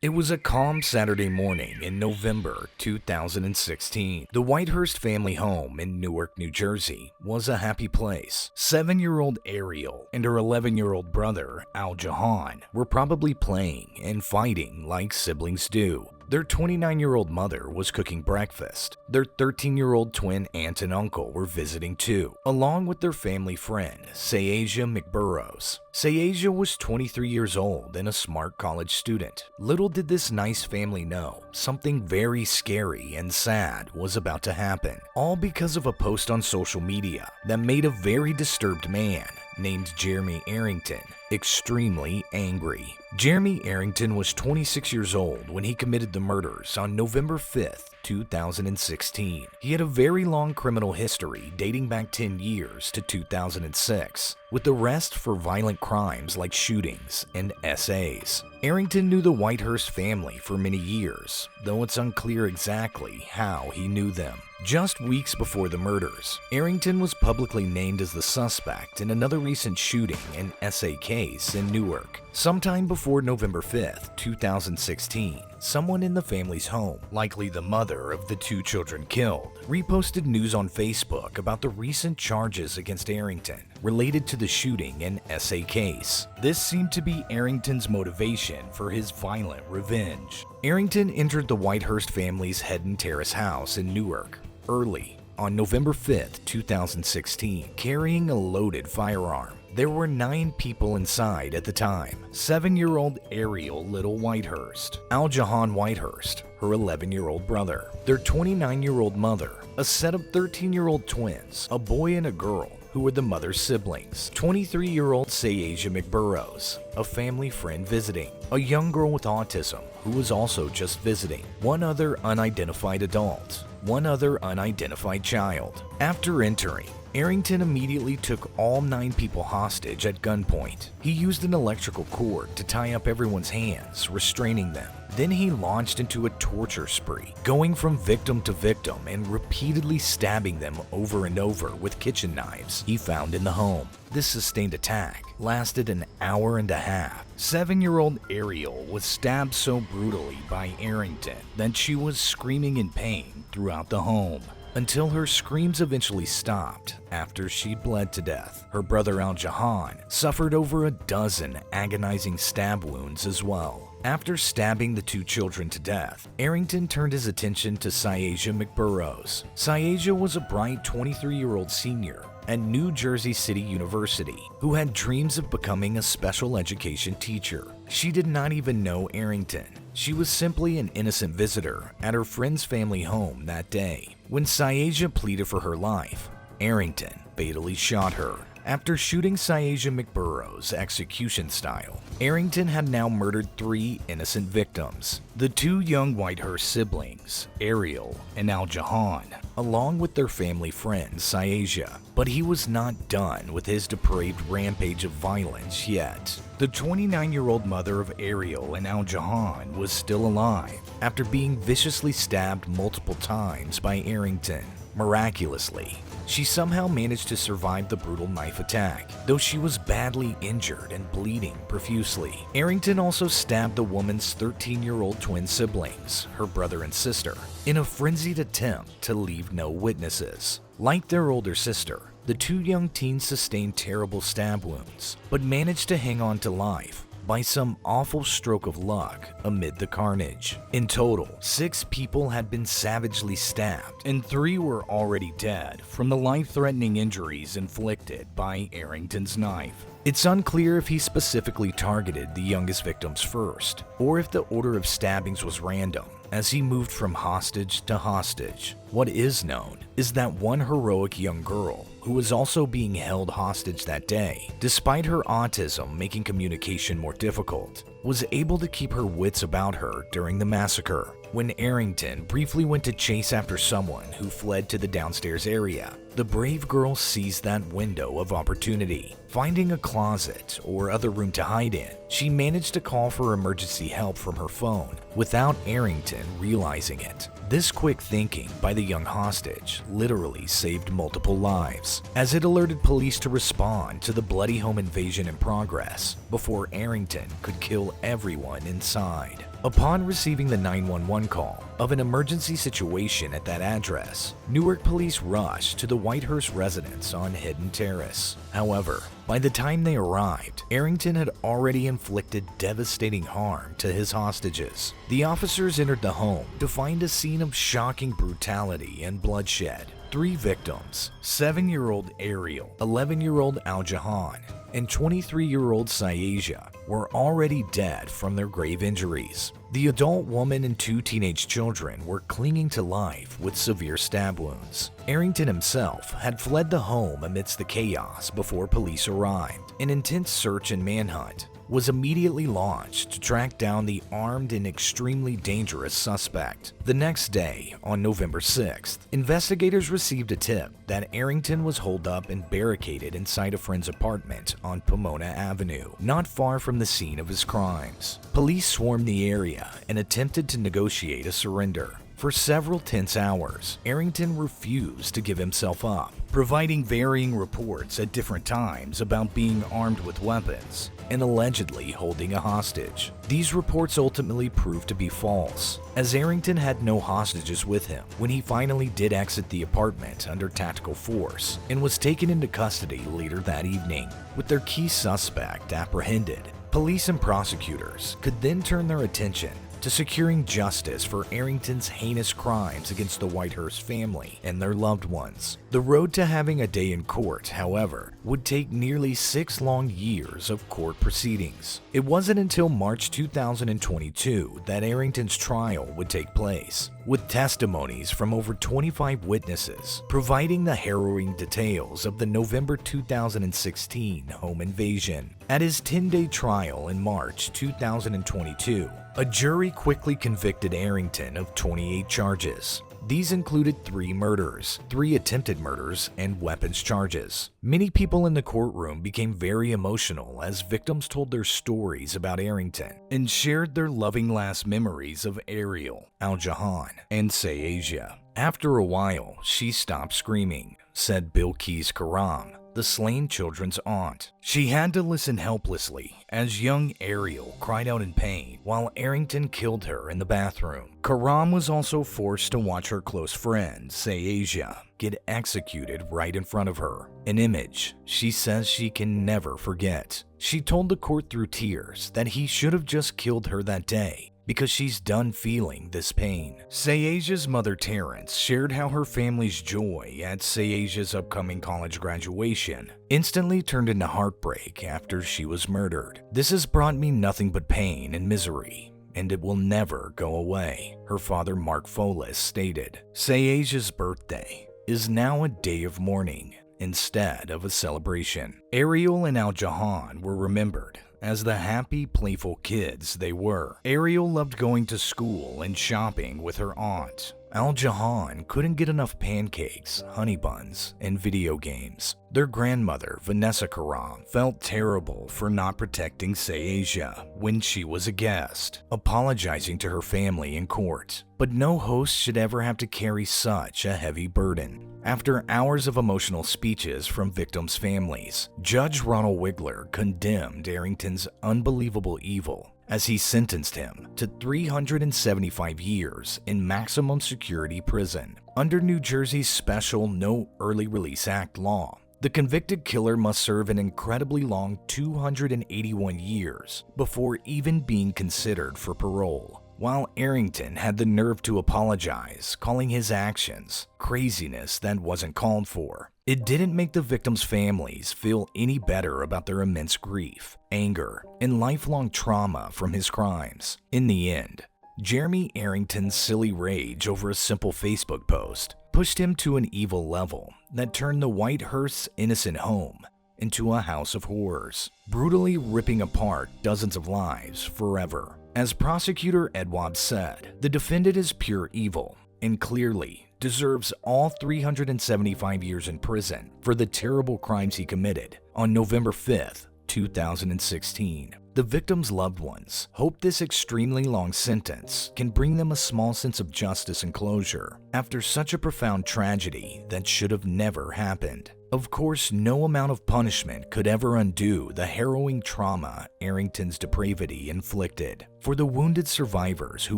It was a calm Saturday morning in November 2016. The Whitehurst family home in Newark, New Jersey was a happy place. 7-year-old Ariel and her 11-year-old brother, al-Jahon, were probably playing and fighting like siblings do. Their 29-year-old mother was cooking breakfast. Their 13-year-old twin aunt and uncle were visiting too, along with their family friend, Sayasia McBurrows. Sayasia was 23 years old and a smart college student. Little did this nice family know, something very scary and sad was about to happen, all because of a post on social media that made a very disturbed man named Jeremy Arrington extremely angry. Jeremy Arrington was 26 years old when he committed the murders on November 5th, 2016. He had a very long criminal history dating back 10 years to 2006, with arrests for violent crimes like shootings and SAs. Arrington knew the Whitehurst family for many years, though it's unclear exactly how he knew them. Just weeks before the murders, Arrington was publicly named as the suspect in another recent shooting and SA case in Newark. Sometime before November 5th, 2016, someone in the family's home, likely the mother of the two children killed, reposted news on Facebook about the recent charges against Arrington related to the shooting and SA case. This seemed to be Arrington's motivation for his violent revenge. Arrington entered the Whitehurst family's Hedden Terrace house in Newark early on November 5th, 2016, carrying a loaded firearm. There were 9 people inside at the time. 7-year-old Ariel Little Whitehurst, al-Jahon Whitehurst, her 11-year-old brother, their 29-year-old mother, a set of 13-year-old twins, a boy and a girl, who were the mother's siblings, 23-year-old Sayasia McBurrows, a family friend visiting, a young girl with autism who was also just visiting, one other unidentified adult, one other unidentified child. After entering, Arrington immediately took all 9 people hostage at gunpoint. He used an electrical cord to tie up everyone's hands, restraining them. Then he launched into a torture spree, going from victim to victim and repeatedly stabbing them over and over with kitchen knives he found in the home. This sustained attack lasted an hour and a half. 7-year-old Ariel was stabbed so brutally by Arrington that she was screaming in pain throughout the home, until her screams eventually stopped after she bled to death. Her brother al-Jahon suffered over a dozen agonizing stab wounds as well. After stabbing the 2 children to death, Arrington turned his attention to Sayasia McBurrows. Sayasia was a bright 23-year-old senior at New Jersey City University who had dreams of becoming a special education teacher. She did not even know Arrington. She was simply an innocent visitor at her friend's family home that day. When Sayasia pleaded for her life, Arrington fatally shot her. After shooting Sayasia McBurrows execution style, Arrington had now murdered 3 innocent victims, the 2 young Whitehurst siblings, Ariel and al-Jahon, along with their family friend Sayasia. But he was not done with his depraved rampage of violence yet. The 29-year-old mother of Ariel and al-Jahon was still alive after being viciously stabbed multiple times by Arrington. Miraculously, she somehow managed to survive the brutal knife attack, though she was badly injured and bleeding profusely. Arrington also stabbed the woman's 13-year-old twin siblings, her brother and sister, in a frenzied attempt to leave no witnesses. Like their older sister, the 2 young teens sustained terrible stab wounds, but managed to hang on to life by some awful stroke of luck amid the carnage. In total, 6 people had been savagely stabbed, and 3 were already dead from the life-threatening injuries inflicted by Arrington's knife. It's unclear if he specifically targeted the youngest victims first, or if the order of stabbings was random as he moved from hostage to hostage. What is known is that one heroic young girl, who was also being held hostage that day, despite her autism making communication more difficult, was able to keep her wits about her during the massacre. When Arrington briefly went to chase after someone who fled to the downstairs area, the brave girl seized that window of opportunity. Finding a closet or other room to hide in, she managed to call for emergency help from her phone without Arrington realizing it. This quick thinking by the young hostage literally saved multiple lives, as it alerted police to respond to the bloody home invasion in progress before Arrington could kill everyone inside. Upon receiving the 911 call of an emergency situation at that address, Newark police rushed to the Whitehurst residence on Hidden Terrace. However, by the time they arrived, Arrington had already inflicted devastating harm to his hostages. The officers entered the home to find a scene of shocking brutality and bloodshed. 3 victims, 7-year-old Ariel, 11-year-old al-Jahon, and 23-year-old Sayasia, were already dead from their grave injuries. The adult woman and 2 teenage children were clinging to life with severe stab wounds. Arrington himself had fled the home amidst the chaos before police arrived. An intense search and manhunt was immediately launched to track down the armed and extremely dangerous suspect. The next day, on November 6th, investigators received a tip that Arrington was holed up and barricaded inside a friend's apartment on Pomona Avenue, not far from the scene of his crimes. Police swarmed the area and attempted to negotiate a surrender. For several tense hours, Arrington refused to give himself up, providing varying reports at different times about being armed with weapons and allegedly holding a hostage. These reports ultimately proved to be false, as Arrington had no hostages with him when he finally did exit the apartment under tactical force and was taken into custody later that evening, with their key suspect apprehended. Police and prosecutors could then turn their attention to securing justice for Arrington's heinous crimes against the Whitehurst family and their loved ones. The road to having a day in court, however, would take nearly 6 long years of court proceedings. It wasn't until March 2022 that Arrington's trial would take place, with testimonies from over 25 witnesses providing the harrowing details of the November 2016 home invasion. At his 10-day trial in March 2022, a jury quickly convicted Arrington of 28 charges. These included 3 murders, 3 attempted murders, and weapons charges. Many people in the courtroom became very emotional as victims told their stories about Arrington and shared their loving last memories of Ariel, al-Jahon, and Sayasia. After a while, she stopped screaming, said Bilquis Karam, the slain children's aunt. She had to listen helplessly as young Ariel cried out in pain while Arrington killed her in the bathroom. Karam was also forced to watch her close friend, Sayasia, get executed right in front of her, an image she says she can never forget. She told the court through tears that he should have just killed her that day, because she's done feeling this pain. Sayasia's mother, Terrence, shared how her family's joy at Sayasia's upcoming college graduation instantly turned into heartbreak after she was murdered. "This has brought me nothing but pain and misery, and it will never go away," her father, Mark Folis, stated. Sayasia's birthday is now a day of mourning instead of a celebration. Ariel and al-Jahon were remembered as the happy, playful kids they were. Ariel loved going to school and shopping with her aunt. Al-Jahon couldn't get enough pancakes, honey buns, and video games. Their grandmother, Vanessa Karam, felt terrible for not protecting Sayasia when she was a guest, apologizing to her family in court. But no host should ever have to carry such a heavy burden. After hours of emotional speeches from victims' families, Judge Ronald Wigler condemned Arrington's unbelievable evil as he sentenced him to 375 years in maximum security prison. Under New Jersey's special No Early Release Act law, the convicted killer must serve an incredibly long 281 years before even being considered for parole. While Arrington had the nerve to apologize, calling his actions craziness that wasn't called for, it didn't make the victims' families feel any better about their immense grief, anger, and lifelong trauma from his crimes. In the end, Jeremy Arrington's silly rage over a simple Facebook post pushed him to an evil level that turned the Whitehurst's innocent home into a house of horrors, brutally ripping apart dozens of lives forever. As prosecutor Edwab said, the defendant is pure evil and clearly deserves all 375 years in prison for the terrible crimes he committed on November 5th, 2016. The victims' loved ones hope this extremely long sentence can bring them a small sense of justice and closure after such a profound tragedy that should have never happened. Of course, no amount of punishment could ever undo the harrowing trauma Arrington's depravity inflicted. For the wounded survivors who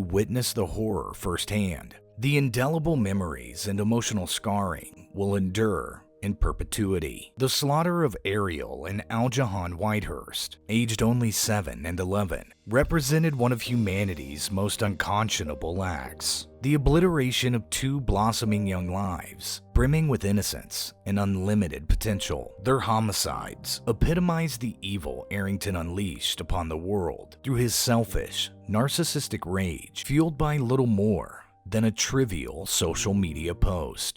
witnessed the horror firsthand, the indelible memories and emotional scarring will endure in perpetuity. The slaughter of Ariel and al-Jahon Whitehurst, aged only 7 and 11, represented one of humanity's most unconscionable acts. The obliteration of 2 blossoming young lives, brimming with innocence and unlimited potential. Their homicides epitomized the evil Arrington unleashed upon the world through his selfish, narcissistic rage, fueled by little more than a trivial social media post.